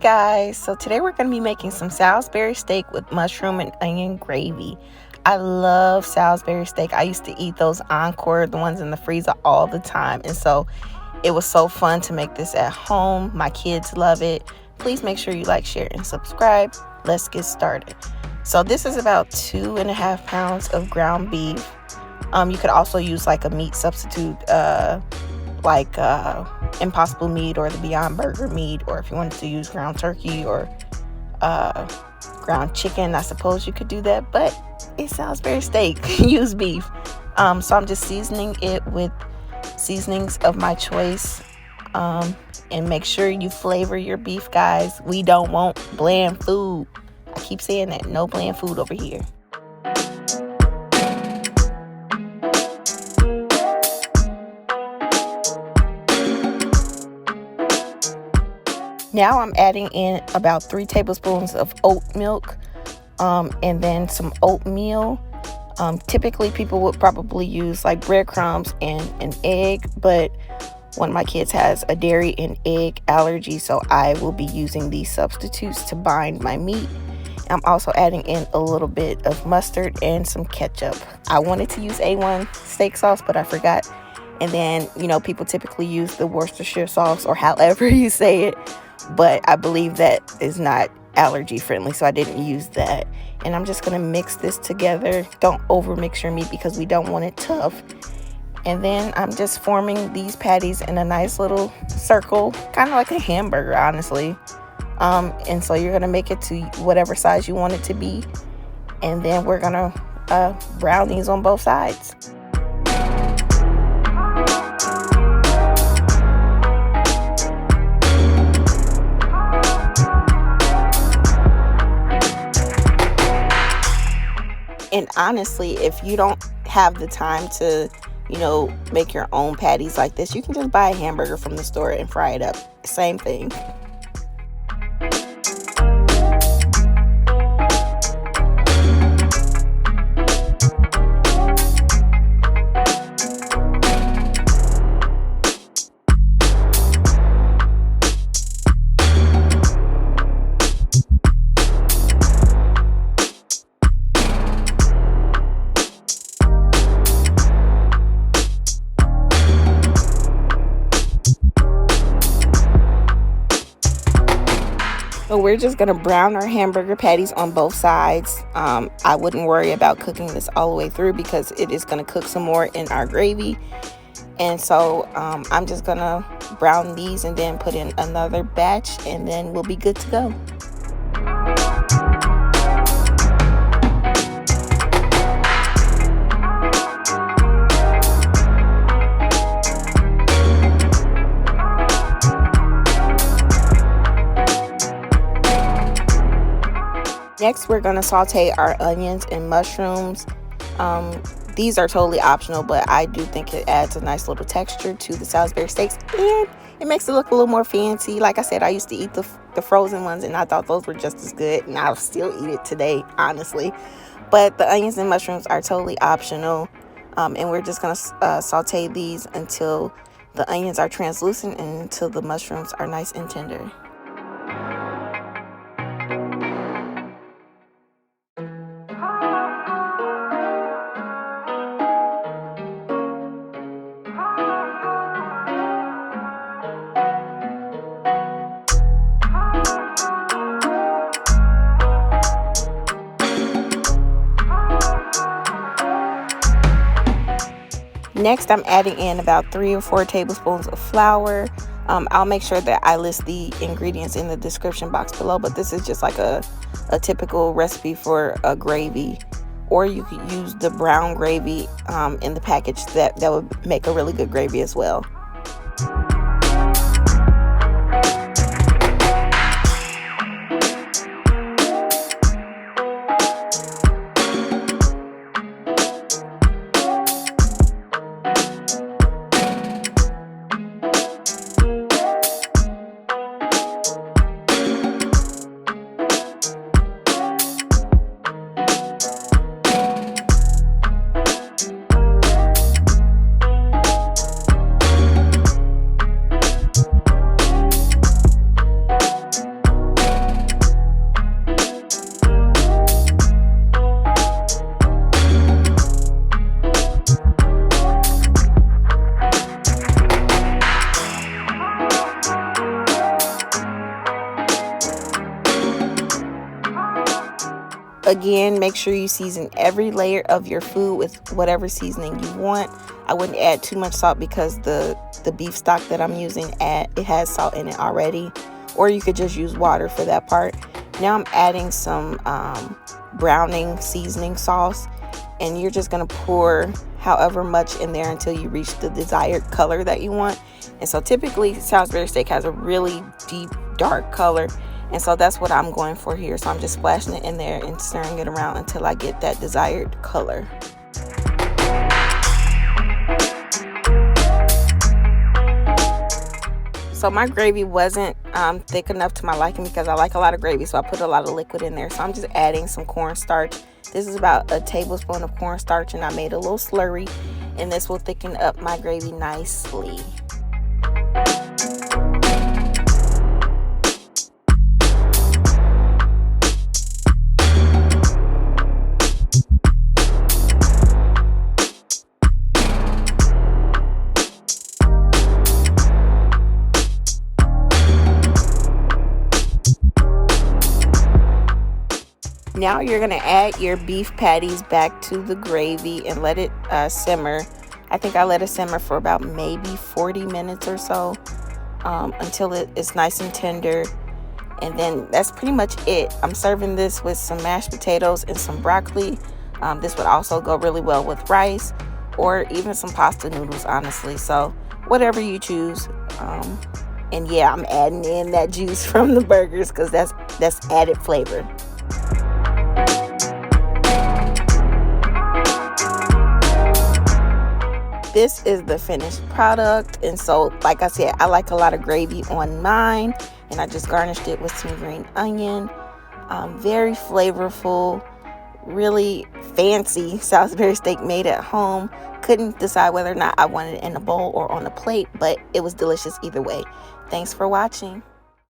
Guys, so today we're going to be making some Salisbury steak with mushroom and onion gravy. I love Salisbury steak. I used to eat those Encore, the ones in the freezer, all the time, and so it was so fun to make this at home. My kids love it. Please make sure you like, share, and subscribe. Let's get started. So this is about 2.5 pounds of ground beef. You could also use like a meat substitute, like Impossible meat or the Beyond Burger meat, or if you wanted to use ground turkey or ground chicken, I suppose you could do that, but it sounds very steak. Use beef. So I'm just seasoning it with seasonings of my choice, and make sure you flavor your beef, guys. We don't want bland food. I keep saying that, no bland food over here. Now I'm adding in about 3 tablespoons of oat milk, and then some oatmeal. Typically people would probably use like breadcrumbs and an egg, but one of my kids has a dairy and egg allergy, so I will be using these substitutes to bind my meat. I'm also adding in a little bit of mustard and some ketchup. I wanted to use A1 steak sauce, but I forgot. And then, people typically use the Worcestershire sauce, or however you say it, but I believe that is not allergy friendly, so I didn't use that. And I'm just going to mix this together. Don't over mix your meat because we don't want it tough. And then I'm just forming these patties in a nice little circle, kind of like a hamburger, honestly. And so you're going to make it to whatever size you want it to be. And then we're going to brown these on both sides. And honestly, if you don't have the time to, make your own patties like this, you can just buy a hamburger from the store and fry it up. Same thing. So we're just going to brown our hamburger patties on both sides. I wouldn't worry about cooking this all the way through because it is going to cook some more in our gravy. And so I'm just going to brown these and then put in another batch, and then we'll be good to go. Next, we're going to saute our onions and mushrooms. These are totally optional, but I do think it adds a nice little texture to the Salisbury steaks, and it makes it look a little more fancy. Like I said, I used to eat the frozen ones, and I thought those were just as good, and I'll still eat it today, honestly. But the onions and mushrooms are totally optional, and we're just going to saute these until the onions are translucent and until the mushrooms are nice and tender. Next, I'm adding in about 3 or 4 tablespoons of flour. I'll make sure that I list the ingredients in the description box below, but this is just like a typical recipe for a gravy. Or you could use the brown gravy in the package. That would make a really good gravy as well. Again, make sure you season every layer of your food with whatever seasoning you want. I wouldn't add too much salt because the beef stock that I'm using, it has salt in it already. Or you could just use water for that part. Now I'm adding some browning seasoning sauce. And you're just going to pour however much in there until you reach the desired color that you want. And so typically Salisbury steak has a really deep, dark color. And so that's what I'm going for here. So I'm just splashing it in there and stirring it around until I get that desired color. So my gravy wasn't thick enough to my liking because I like a lot of gravy. So I put a lot of liquid in there. So I'm just adding some cornstarch. This is about a tablespoon of cornstarch, and I made a little slurry, and this will thicken up my gravy nicely. Now you're going to add your beef patties back to the gravy and let it simmer. I think I let it simmer for about maybe 40 minutes or so until it is nice and tender. And then that's pretty much it. I'm serving this with some mashed potatoes and some broccoli. This would also go really well with rice or even some pasta noodles, honestly. So whatever you choose. And yeah, I'm adding in that juice from the burgers because that's added flavor. This is the finished product, and so like I said, I like a lot of gravy on mine, and I just garnished it with some green onion. Very flavorful, really fancy Salisbury steak made at home. Couldn't decide whether or not I wanted it in a bowl or on a plate, but it was delicious either way. Thanks for watching.